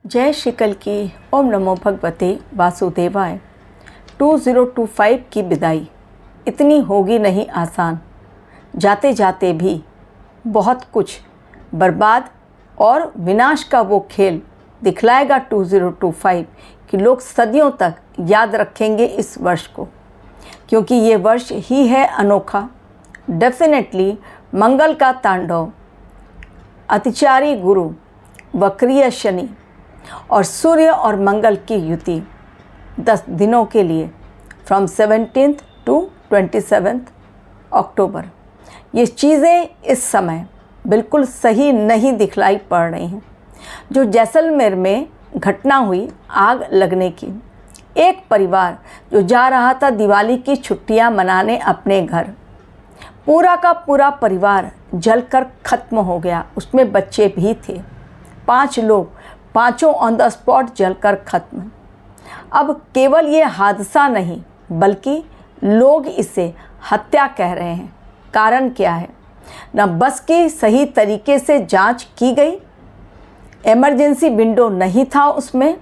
जय श्री कल की ओम नमो भगवते वासुदेवाय। 2025 की विदाई इतनी होगी नहीं आसान, जाते जाते भी बहुत कुछ बर्बाद और विनाश का वो खेल दिखलाएगा 2025 कि लोग सदियों तक याद रखेंगे इस वर्ष को, क्योंकि ये वर्ष ही है अनोखा। डेफिनेटली मंगल का तांडव, अतिचारी गुरु, वक्रीय शनि और सूर्य और मंगल की युति 10 दिनों के लिए फ्रॉम 17th to 27th अक्टूबर। ये चीज़ें इस समय बिल्कुल सही नहीं दिखलाई पड़ रही हैं। जो जैसलमेर में घटना हुई आग लगने की, एक परिवार जो जा रहा था दिवाली की छुट्टियां मनाने अपने घर, पूरा का पूरा परिवार जलकर ख़त्म हो गया। उसमें बच्चे भी थे, 5 लोग, पांचों ऑन द स्पॉट जलकर ख़त्म। अब केवल ये हादसा नहीं बल्कि लोग इसे हत्या कह रहे हैं। कारण क्या है? न बस की सही तरीके से जांच की गई, इमरजेंसी विंडो नहीं था उसमें,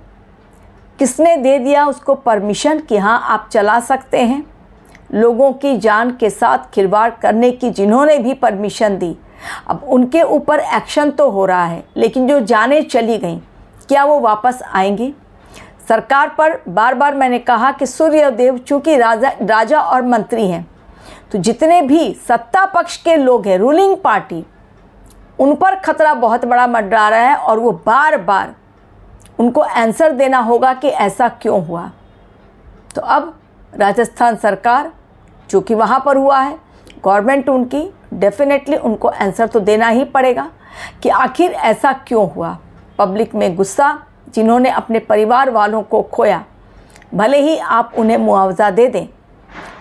किसने दे दिया उसको परमिशन कि हाँ आप चला सकते हैं, लोगों की जान के साथ खिलवाड़ करने की जिन्होंने भी परमिशन दी, अब उनके ऊपर एक्शन तो हो रहा है, लेकिन जो जानें चली गईं क्या वो वापस आएंगी? सरकार पर बार बार मैंने कहा कि सूर्यदेव चूँकि राजा और मंत्री हैं, तो जितने भी सत्ता पक्ष के लोग हैं, रूलिंग पार्टी, उन पर खतरा बहुत बड़ा मंडरा रहा है और वो बार बार उनको आंसर देना होगा कि ऐसा क्यों हुआ। तो अब राजस्थान सरकार जो कि वहाँ पर हुआ है, गवर्नमेंट उनकी, डेफिनेटली उनको आंसर तो देना ही पड़ेगा कि आखिर ऐसा क्यों हुआ। पब्लिक में गुस्सा, जिन्होंने अपने परिवार वालों को खोया, भले ही आप उन्हें मुआवजा दे दें,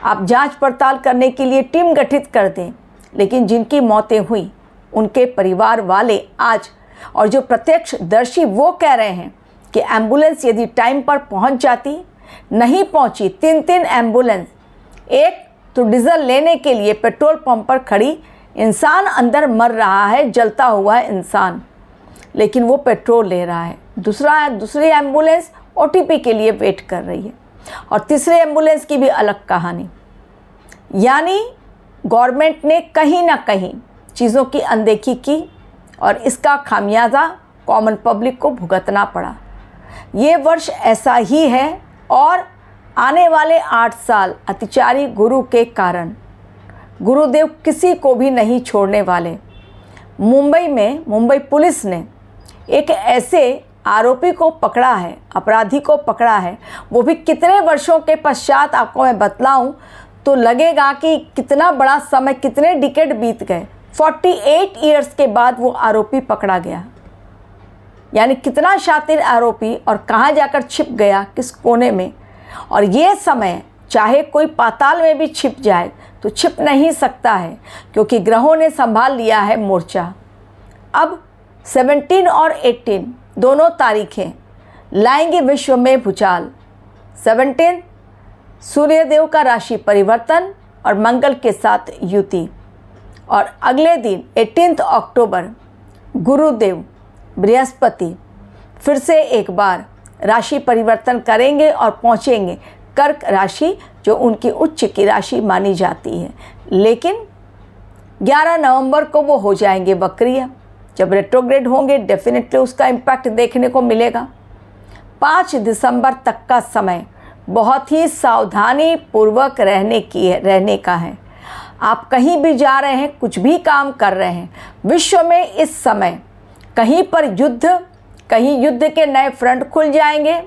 आप जांच पड़ताल करने के लिए टीम गठित कर दें, लेकिन जिनकी मौतें हुई उनके परिवार वाले आज, और जो प्रत्यक्षदर्शी वो कह रहे हैं कि एम्बुलेंस यदि टाइम पर पहुंच जाती, नहीं पहुंची, 3 एम्बुलेंस, एक तो डीजल लेने के लिए पेट्रोल पंप पर खड़ी, इंसान अंदर मर रहा है, जलता हुआ इंसान, लेकिन वो पेट्रोल ले रहा है। दूसरी एम्बुलेंस ओटीपी के लिए वेट कर रही है, और तीसरे एम्बुलेंस की भी अलग कहानी। यानी गवर्नमेंट ने कहीं ना कहीं चीज़ों की अनदेखी की और इसका खामियाजा कॉमन पब्लिक को भुगतना पड़ा। ये वर्ष ऐसा ही है और आने वाले 8 साल अतिचारी गुरु के कारण गुरुदेव किसी को भी नहीं छोड़ने वाले। मुंबई में मुंबई पुलिस ने एक ऐसे आरोपी को पकड़ा है, अपराधी को पकड़ा है, वो भी कितने वर्षों के पश्चात आपको मैं बतलाऊं तो लगेगा कि कितना बड़ा समय, कितने डिकेड बीत गए। 48 ईयर्स के बाद वो आरोपी पकड़ा गया। यानी कितना शातिर आरोपी और कहाँ जाकर छिप गया, किस कोने में। और ये समय चाहे कोई पाताल में भी छिप जाए तो छिप नहीं सकता है, क्योंकि ग्रहों ने संभाल लिया है मोर्चा। अब 17 और 18 दोनों तारीखें लाएंगे विश्व में भूचाल। 17 सूर्यदेव का राशि परिवर्तन और मंगल के साथ युति, और अगले दिन 18 अक्टूबर गुरुदेव बृहस्पति फिर से एक बार राशि परिवर्तन करेंगे और पहुंचेंगे कर्क राशि, जो उनकी उच्च की राशि मानी जाती है। लेकिन 11 नवंबर को वो हो जाएंगे वक्रीय। जब रेट्रोग्रेड होंगे डेफिनेटली उसका इम्पैक्ट देखने को मिलेगा। 5 दिसंबर तक का समय बहुत ही सावधानी पूर्वक रहने का है। आप कहीं भी जा रहे हैं, कुछ भी काम कर रहे हैं, विश्व में इस समय कहीं पर युद्ध, कहीं युद्ध के नए फ्रंट खुल जाएंगे।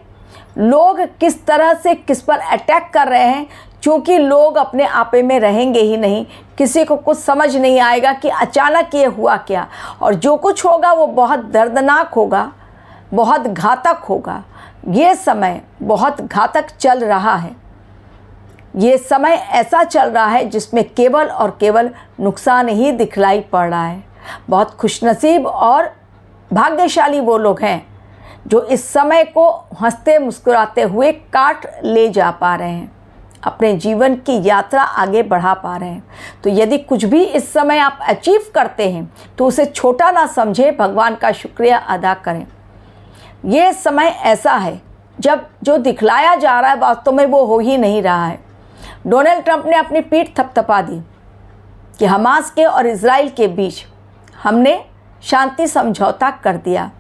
लोग किस तरह से किस पर अटैक कर रहे हैं, क्योंकि लोग अपने आपे में रहेंगे ही नहीं, किसी को कुछ समझ नहीं आएगा कि अचानक ये हुआ क्या, और जो कुछ होगा वो बहुत दर्दनाक होगा, बहुत घातक होगा। ये समय बहुत घातक चल रहा है। ये समय ऐसा चल रहा है जिसमें केवल और केवल नुकसान ही दिखलाई पड़ रहा है। बहुत खुशनसीब और भाग्यशाली वो लोग हैं जो इस समय को हंसते मुस्कुराते हुए काट ले जा पा रहे हैं, अपने जीवन की यात्रा आगे बढ़ा पा रहे हैं। तो यदि कुछ भी इस समय आप अचीव करते हैं तो उसे छोटा ना समझें, भगवान का शुक्रिया अदा करें। ये समय ऐसा है जब जो दिखलाया जा रहा है वास्तव में वो हो ही नहीं रहा है। डोनाल्ड ट्रंप ने अपनी पीठ थपथपा दी कि हमास के और इजराइल के बीच हमने शांति समझौता कर दिया,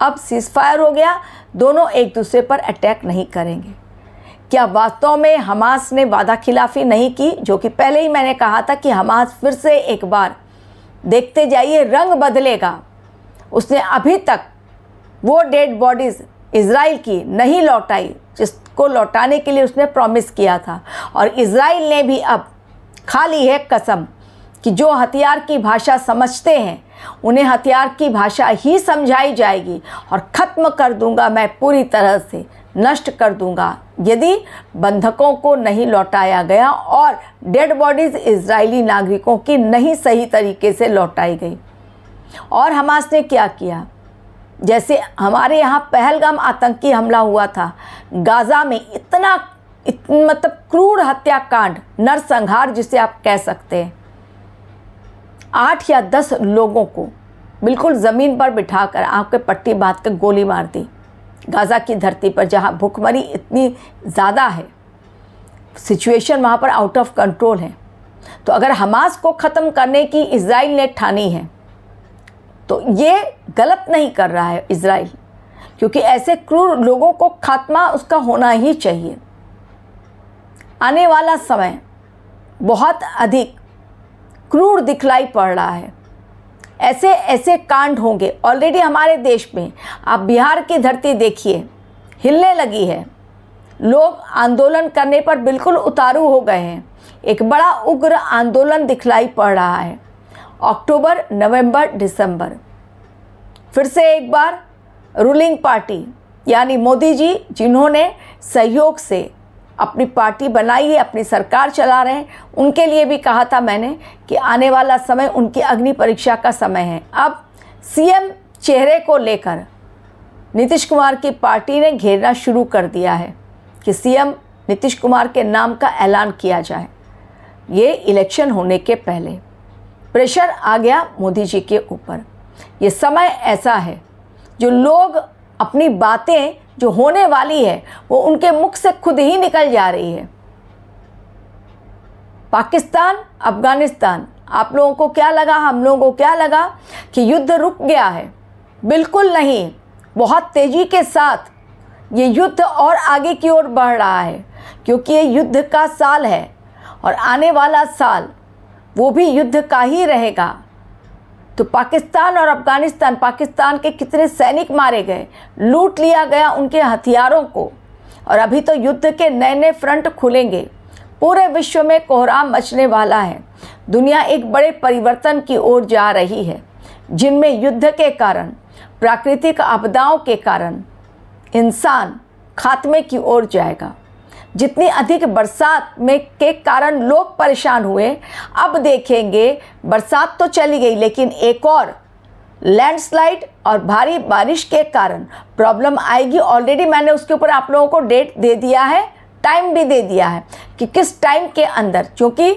अब सीज़फायर हो गया, दोनों एक दूसरे पर अटैक नहीं करेंगे। क्या वास्तव में हमास ने वादा खिलाफ़ी नहीं की, जो कि पहले ही मैंने कहा था कि हमास फिर से एक बार देखते जाइए रंग बदलेगा। उसने अभी तक वो डेड बॉडीज़ इज़राइल की नहीं लौटाई जिसको लौटाने के लिए उसने प्रॉमिस किया था, और इज़राइल ने भी अब खा ली है कसम कि जो हथियार की भाषा समझते हैं उन्हें हथियार की भाषा ही समझाई जाएगी और ख़त्म कर दूंगा, मैं पूरी तरह से नष्ट कर दूंगा यदि बंधकों को नहीं लौटाया गया और डेड बॉडीज़ इजरायली नागरिकों की नहीं सही तरीके से लौटाई गई। और हमास ने क्या किया, जैसे हमारे यहाँ पहलगाम आतंकी हमला हुआ था, गाज़ा में इतना मतलब क्रूर हत्याकांड, नरसंहार जिसे आप कह सकते हैं, 8 या 10 लोगों को बिल्कुल ज़मीन पर बिठाकर आँख पे पट्टी बांध कर गोली मार दी गाज़ा की धरती पर, जहाँ भुखमरी इतनी ज़्यादा है, सिचुएशन वहाँ पर आउट ऑफ कंट्रोल है। तो अगर हमास को ख़त्म करने की इज़राइल ने ठानी है तो ये गलत नहीं कर रहा है इज़राइल, क्योंकि ऐसे क्रूर लोगों को खात्मा उसका होना ही चाहिए। आने वाला समय बहुत अधिक क्रूर दिखलाई पड़ रहा है, ऐसे ऐसे कांड होंगे। ऑलरेडी हमारे देश में आप बिहार की धरती देखिए, हिलने लगी है, लोग आंदोलन करने पर बिल्कुल उतारू हो गए हैं। एक बड़ा उग्र आंदोलन दिखलाई पड़ रहा है। अक्टूबर, नवंबर, दिसंबर फिर से एक बार रूलिंग पार्टी यानी मोदी जी, जिन्होंने सहयोग से अपनी पार्टी बनाई है, अपनी सरकार चला रहे हैं, उनके लिए भी कहा था मैंने कि आने वाला समय उनकी अग्नि परीक्षा का समय है। अब सीएम चेहरे को लेकर नीतीश कुमार की पार्टी ने घेरना शुरू कर दिया है कि सीएम नीतीश कुमार के नाम का ऐलान किया जाए। ये इलेक्शन होने के पहले प्रेशर आ गया मोदी जी के ऊपर। ये समय ऐसा है जो लोग अपनी बातें जो होने वाली है वो उनके मुख से खुद ही निकल जा रही है। पाकिस्तान, अफगानिस्तान, आप लोगों को क्या लगा, हम लोगों को क्या लगा कि युद्ध रुक गया है? बिल्कुल नहीं, बहुत तेज़ी के साथ ये युद्ध और आगे की ओर बढ़ रहा है, क्योंकि ये युद्ध का साल है और आने वाला साल वो भी युद्ध का ही रहेगा। तो पाकिस्तान और अफगानिस्तान, पाकिस्तान के कितने सैनिक मारे गए, लूट लिया गया उनके हथियारों को, और अभी तो युद्ध के नए नए फ्रंट खुलेंगे। पूरे विश्व में कोहराम मचने वाला है। दुनिया एक बड़े परिवर्तन की ओर जा रही है, जिनमें युद्ध के कारण, प्राकृतिक आपदाओं के कारण इंसान खात्मे की ओर जाएगा। जितनी अधिक बरसात में के कारण लोग परेशान हुए, अब देखेंगे बरसात तो चली गई लेकिन एक और लैंडस्लाइड और भारी बारिश के कारण प्रॉब्लम आएगी। ऑलरेडी मैंने उसके ऊपर आप लोगों को डेट दे दिया है, टाइम भी दे दिया है कि किस टाइम के अंदर, क्योंकि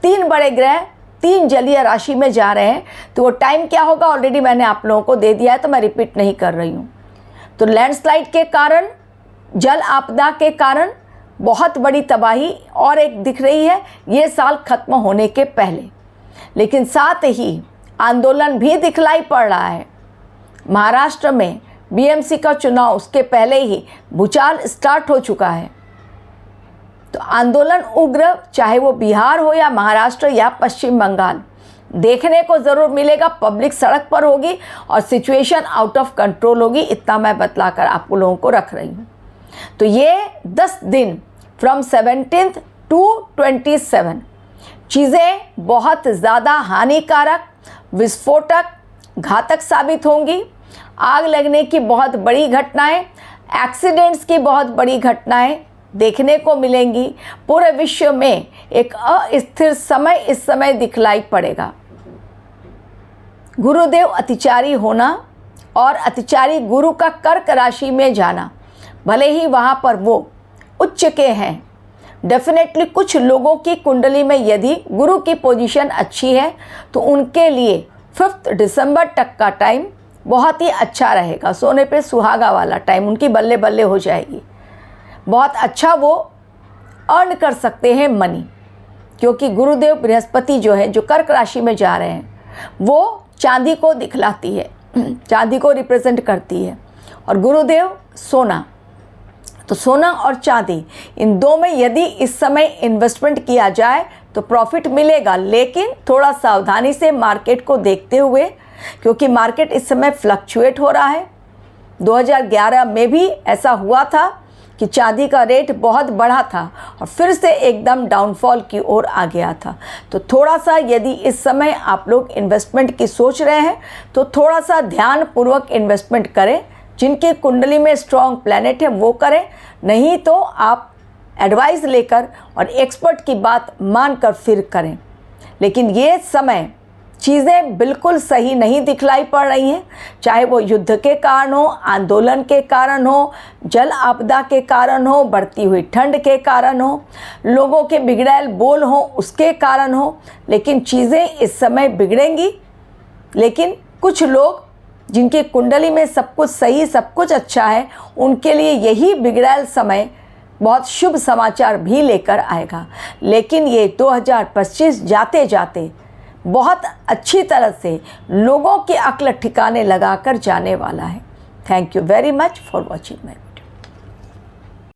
3 बड़े ग्रह 3 जलीय राशि में जा रहे हैं, तो वो टाइम क्या होगा ऑलरेडी मैंने आप लोगों को दे दिया है, तो मैं रिपीट नहीं कर रही हूँ। तो लैंडस्लाइड के कारण, जल आपदा के कारण बहुत बड़ी तबाही और एक दिख रही है ये साल ख़त्म होने के पहले। लेकिन साथ ही आंदोलन भी दिखलाई पड़ रहा है। महाराष्ट्र में बीएमसी का चुनाव, उसके पहले ही भूचाल स्टार्ट हो चुका है। तो आंदोलन उग्र, चाहे वो बिहार हो या महाराष्ट्र या पश्चिम बंगाल, देखने को ज़रूर मिलेगा। पब्लिक सड़क पर होगी और सिचुएशन आउट ऑफ कंट्रोल होगी, इतना मैं बतलाकर आप लोगों को रख रही हूँ। तो ये 10 दिन फ्रॉम 17 to 27 चीज़ें बहुत ज़्यादा हानिकारक, विस्फोटक, घातक साबित होंगी। आग लगने की बहुत बड़ी घटनाएं, एक्सीडेंट्स की बहुत बड़ी घटनाएं देखने को मिलेंगी। पूरे विश्व में एक अस्थिर समय इस समय दिखलाई पड़ेगा। गुरुदेव अतिचारी होना और अतिचारी गुरु का कर्क राशि में जाना, भले ही वहाँ पर वो उच्च के हैं, डेफिनेटली कुछ लोगों की कुंडली में यदि गुरु की पोजीशन अच्छी है तो उनके लिए 5 दिसंबर तक का टाइम बहुत ही अच्छा रहेगा। सोने पे सुहागा वाला टाइम, उनकी बल्ले बल्ले हो जाएगी। बहुत अच्छा वो अर्न कर सकते हैं मनी, क्योंकि गुरुदेव बृहस्पति जो है, जो कर्क राशि में जा रहे हैं, वो चांदी को दिखलाती है, चांदी को रिप्रेजेंट करती है। और गुरुदेव सोना, तो सोना और चांदी, इन दो में यदि इस समय इन्वेस्टमेंट किया जाए तो प्रॉफिट मिलेगा, लेकिन थोड़ा सावधानी से मार्केट को देखते हुए, क्योंकि मार्केट इस समय फ्लक्चुएट हो रहा है। 2011 में भी ऐसा हुआ था कि चांदी का रेट बहुत बढ़ा था और फिर से एकदम डाउनफॉल की ओर आ गया था। तो थोड़ा सा यदि इस समय आप लोग इन्वेस्टमेंट की सोच रहे हैं तो थोड़ा सा ध्यानपूर्वक इन्वेस्टमेंट करें। जिनके कुंडली में स्ट्रॉन्ग प्लैनेट है वो करें, नहीं तो आप एडवाइस लेकर और एक्सपर्ट की बात मानकर फिर करें। लेकिन ये समय चीज़ें बिल्कुल सही नहीं दिखलाई पड़ रही हैं, चाहे वो युद्ध के कारण हो, आंदोलन के कारण हो, जल आपदा के कारण हो, बढ़ती हुई ठंड के कारण हो, लोगों के बिगड़ैल बोल हो उसके कारण हो। लेकिन चीज़ें इस समय बिगड़ेंगी। लेकिन कुछ लोग जिनकी कुंडली में सब कुछ सही, सब कुछ अच्छा है, उनके लिए यही बिगड़ैल समय बहुत शुभ समाचार भी लेकर आएगा। लेकिन ये 2025 जाते जाते बहुत अच्छी तरह से लोगों के अक्ल ठिकाने लगाकर जाने वाला है। Thank you very much for watching my